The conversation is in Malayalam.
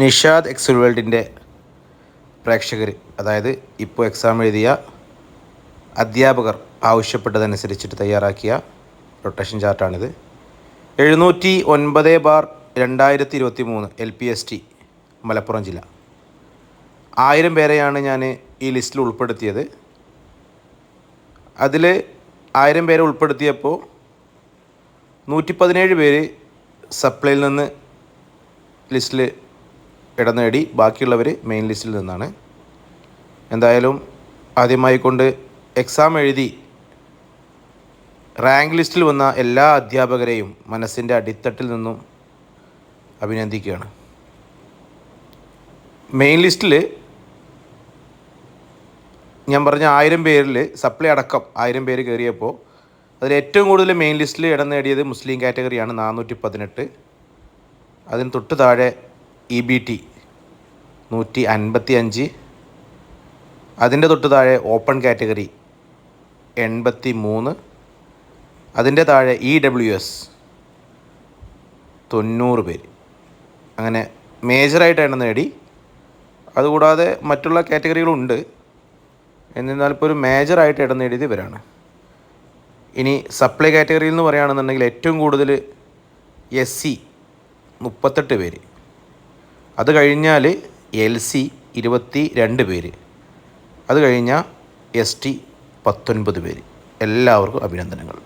നിഷാദ് എക്സൽ വേൾഡിൻ്റെ പ്രേക്ഷകർ, അതായത് ഇപ്പോൾ എക്സാം എഴുതിയ അധ്യാപകർ ആവശ്യപ്പെട്ടതനുസരിച്ചിട്ട് തയ്യാറാക്കിയ റൊട്ടേഷൻ ചാർട്ടാണിത്. 709/2023 LPST മലപ്പുറം ജില്ല. 1000 പേരെയാണ് ഞാൻ ഈ ലിസ്റ്റിൽ ഉൾപ്പെടുത്തിയത്. അതിൽ 1000 പേരെ ഉൾപ്പെടുത്തിയപ്പോൾ 117 പേര് സപ്ലൈയിൽ നിന്ന് ലിസ്റ്റിൽ ഇടം നേടി. ബാക്കിയുള്ളവർ മെയിൻ ലിസ്റ്റിൽ നിന്നാണ്. എന്തായാലും ആദ്യമായി കൊണ്ട് എക്സാം എഴുതി റാങ്ക് ലിസ്റ്റിൽ വന്ന എല്ലാ അധ്യാപകരെയും മനസ്സിൻ്റെ അടിത്തട്ടിൽ നിന്നും അഭിനന്ദിക്കുകയാണ്. മെയിൻ ലിസ്റ്റിൽ ഞാൻ പറഞ്ഞ 1000 പേരിൽ സപ്ലൈ അടക്കം 1000 പേര് കയറിയപ്പോൾ അതിൽ ഏറ്റവും കൂടുതൽ മെയിൻ ലിസ്റ്റിൽ ഇടം നേടിയത് മുസ്ലിം കാറ്റഗറിയാണ്, 418. അതിന് തൊട്ട് താഴെ EBT 155. അതിൻ്റെ തൊട്ട് താഴെ ഓപ്പൺ കാറ്റഗറി 83. അതിൻ്റെ താഴെ EWS 90 പേര്. അങ്ങനെ മേജറായിട്ട് എണ്ണം നേടി. അതുകൂടാതെ മറ്റുള്ള കാറ്റഗറികളുണ്ട്, എന്നിരുന്നാൽ ഇപ്പോൾ ഒരു മേജറായിട്ട് ഇടം നേടിയത് ഇവരാണ്. ഇനി സപ്ലൈ കാറ്റഗറിയിൽ നിന്ന് പറയുകയാണെന്നുണ്ടെങ്കിൽ ഏറ്റവും കൂടുതൽ SC 38 പേര്. അത് കഴിഞ്ഞാൽ LC 22 പേര്. അത് കഴിഞ്ഞാൽ ST 19 പേര്. എല്ലാവർക്കും അഭിനന്ദനങ്ങൾ.